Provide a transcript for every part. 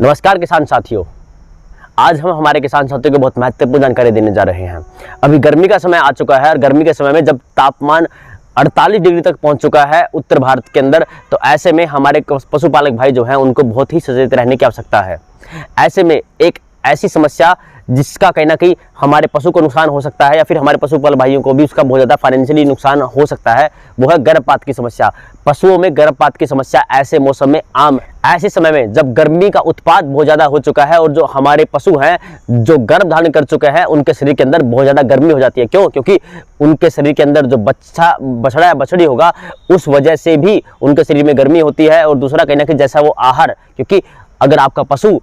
नमस्कार किसान साथियों, आज हम हमारे किसान साथियों को बहुत महत्वपूर्ण जानकारी देने जा रहे हैं। अभी गर्मी का समय आ चुका है और गर्मी के समय में जब तापमान 48 डिग्री तक पहुंच चुका है उत्तर भारत के अंदर, तो ऐसे में हमारे पशुपालक भाई जो हैं उनको बहुत ही सचेत रहने की आवश्यकता है। ऐसे में एक ऐसी समस्या जिसका कहीं ना कहीं हमारे पशु को नुकसान हो सकता है या फिर हमारे पशुपालक भाइयों को भी उसका बहुत ज़्यादा फाइनेंशियली नुकसान हो सकता है, वो है गर्भपात की समस्या। पशुओं में गर्भपात की समस्या ऐसे मौसम में आम, ऐसे समय में जब गर्मी का उत्पाद बहुत ज़्यादा हो चुका है और जो हमारे पशु हैं जो गर्भ धारण कर चुके हैं उनके शरीर के अंदर बहुत ज़्यादा गर्मी हो जाती है। क्यों? क्योंकि उनके शरीर के अंदर जो बछड़ा या बछड़ी होगा उस वजह से भी उनके शरीर में गर्मी होती है। और दूसरा कहीं ना कहीं जैसा वो आहार, क्योंकि अगर आपका पशु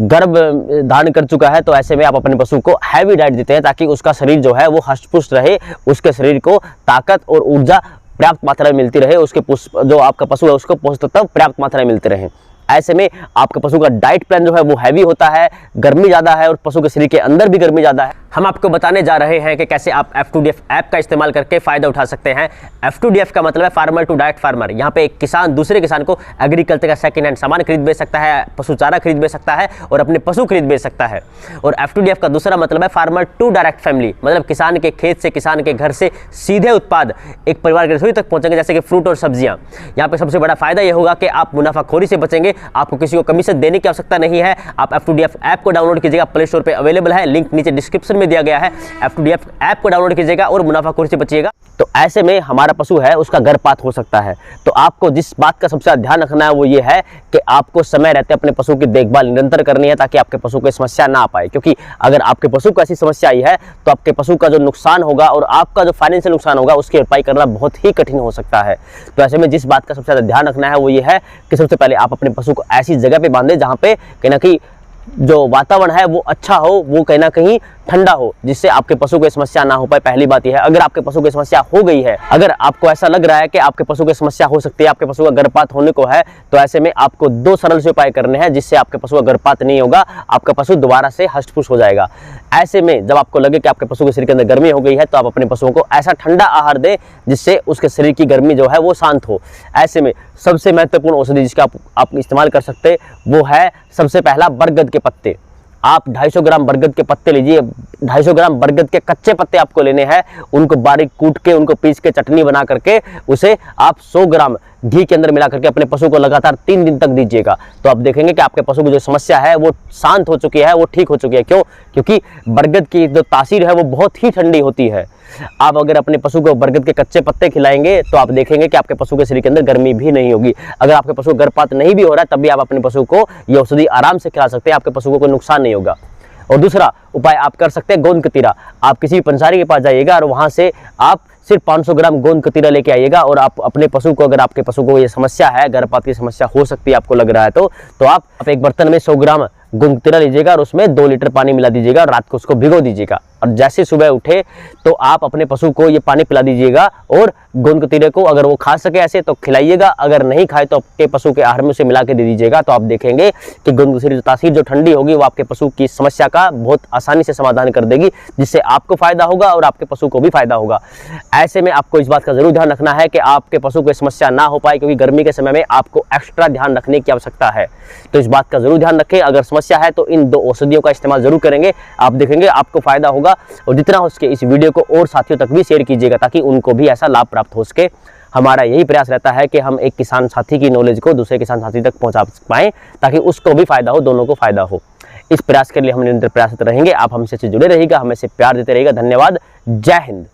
गर्भ धारण कर चुका है तो ऐसे में आप अपने पशु को हैवी डाइट देते हैं ताकि उसका शरीर जो है वो हष्ट-पुष्ट रहे, उसके शरीर को ताकत और ऊर्जा पर्याप्त मात्रा में मिलती रहे, उसके जो आपका पशु है उसको पोषक तत्व पर्याप्त मात्रा में मिलते रहे। ऐसे में आपके पशु का डाइट प्लान जो है वो हैवी होता है, गर्मी ज़्यादा है और पशु के शरीर के अंदर भी गर्मी ज़्यादा है। हम आपको बताने जा रहे हैं कि कैसे आप F2DF ऐप का इस्तेमाल करके फ़ायदा उठा सकते हैं। F2DF का मतलब है फार्मर टू डाइट फार्मर। यहाँ पे एक किसान दूसरे किसान को एग्रीकल्चर का सेकेंड हैंड सामान खरीद बेच सकता है, पशु चारा खरीद बेच सकता है और अपने पशु खरीद बेच सकता है। और F2DF का दूसरा मतलब है फार्मर टू डायरेक्ट फैमिली, मतलब किसान के खेत से, किसान के घर से सीधे उत्पाद एक परिवार की रसोई तक पहुँचेंगे, जैसे कि फ्रूट और सब्जियाँ। यहाँ पे सबसे बड़ा फायदा ये होगा कि आप मुनाफाखोरी से बचेंगे, आपको किसी को कमीशन देने की आवश्यकता नहीं है। आप F2DF ऐप को डाउनलोड कीजिएगा, प्ले स्टोर पे अवेलेबल है, लिंक नीचे डिस्क्रिप्शन में दिया गया है। F2DF ऐप को डाउनलोड कीजिएगा और मुनाफाखोरी से बचिएगा। तो ऐसे में हमारा पशु है उसका गर्भपात हो सकता है, तो आपको जिस बात का सबसे ध्यान रखना है वो ये है कि आपको समय रहते अपने पशु की देखभाल निरंतर करनी है ताकि आपके पशु को समस्या ना आ पाए। क्योंकि अगर आपके पशु को ऐसी समस्या आई है तो आपके पशु का जो नुकसान होगा और आपका जो फाइनेंशियल नुकसान होगा उसकी भरपाई करना बहुत ही कठिन हो सकता है। तो ऐसे में जिस बात का सबसे ज़्यादा ध्यान रखना है वो ये है कि सबसे पहले आप अपने पशु को ऐसी जगह पे बांधें जहाँ पे कहीं ना कहीं जो वातावरण है वो अच्छा हो, वो कहीं ना कहीं ठंडा हो, जिससे आपके पशु को समस्या ना हो पाए। पहली बात यह है, अगर आपके पशु की समस्या हो गई है, अगर आपको ऐसा लग रहा है कि आपके पशु की समस्या हो सकती है, आपके पशु का गर्भपात होने को है, तो ऐसे में आपको 2 सरल से उपाय करने हैं जिससे आपके पशु का गर्भपात नहीं होगा, आपका पशु दोबारा से हष्ट-पुष्ट हो जाएगा। ऐसे में जब आपको लगे कि आपके पशु के शरीर के अंदर गर्मी हो गई है तो आप अपने पशुओं को ऐसा ठंडा आहार दें जिससे उसके शरीर की गर्मी जो है वो शांत हो। ऐसे में सबसे महत्वपूर्ण औषधि जिसका आप इस्तेमाल कर सकते हैं वो है सबसे पहला बरगद के पत्ते। आप 250 ग्राम बरगद के पत्ते लीजिए, 250 ग्राम बरगद के कच्चे पत्ते आपको लेने हैं, उनको बारीक कूट के उनको पीस के चटनी बना करके उसे आप 100 ग्राम घी के अंदर मिला करके अपने पशु को लगातार 3 दिन तक दीजिएगा। तो आप देखेंगे कि आपके पशु की जो समस्या है वो शांत हो चुकी है, वो ठीक हो चुकी है। क्यों? क्योंकि बरगद की जो तासीर है वो बहुत ही ठंडी होती है। आप अगर अपने पशु को बरगद के कच्चे पत्ते खिलाएंगे तो आप देखेंगे कि आपके पशु के शरीर के अंदर गर्मी भी नहीं होगी। अगर आपके पशु को गर्भपात नहीं भी हो रहा है तब भी आप अपने पशु को ये औषधि आराम से खिला सकते हैं, आपके पशु को कोई नुकसान नहीं होगा। और दूसरा उपाय आप कर सकते हैं गोंद कतीरा। आप किसी भी पंसारी के पास जाइएगा और वहां से आप सिर्फ 500 ग्राम गोंद कतीरा लेके आइएगा और आप अपने पशु को, अगर आपके पशु को ये समस्या है, गर्भपात की समस्या हो सकती है, आपको लग रहा है तो आप एक बर्तन में 100 ग्राम गोंद कतीरा लीजिएगा और उसमें 2 लीटर पानी मिला दीजिएगा और रात को उसको भिगो दीजिएगा। और जैसे सुबह उठे तो आप अपने पशु को ये पानी पिला दीजिएगा और गोंद कतीरे को अगर वो खा सके ऐसे तो खिलाइएगा, अगर नहीं खाए तो आपके पशु के आहार में उसे मिला के दे दीजिएगा। तो आप देखेंगे कि गोंद कतीरे की तासीर जो ठंडी होगी वो आपके पशु की समस्या का बहुत आसानी से समाधान कर देगी, जिससे आपको फायदा होगा और आपके पशु को भी फायदा होगा। ऐसे में आपको इस बात का जरूर ध्यान रखना है कि आपके पशु को समस्या ना हो पाए, क्योंकि गर्मी के समय में आपको एक्स्ट्रा ध्यान रखने की आवश्यकता है। तो इस बात का जरूर ध्यान रखें। अगर समस्या है तो इन 2 औषधियों का इस्तेमाल जरूर करेंगे, आप देखेंगे आपको फायदा होगा। और जितना हो सके इस वीडियो को और साथियों तक भी शेयर कीजिएगा ताकि उनको भी ऐसा लाभ प्राप्त हो सके। हमारा यही प्रयास रहता है कि हम एक किसान साथी की नॉलेज को दूसरे किसान साथी तक पहुंचा पाएं ताकि उसको भी फायदा हो, दोनों को फायदा हो। इस प्रयास के लिए हम निरंतर प्रयासरत रहेंगे। आप हमसे जुड़े रहिएगा, हमें से प्यार देते रहिएगा। धन्यवाद। जय हिंद।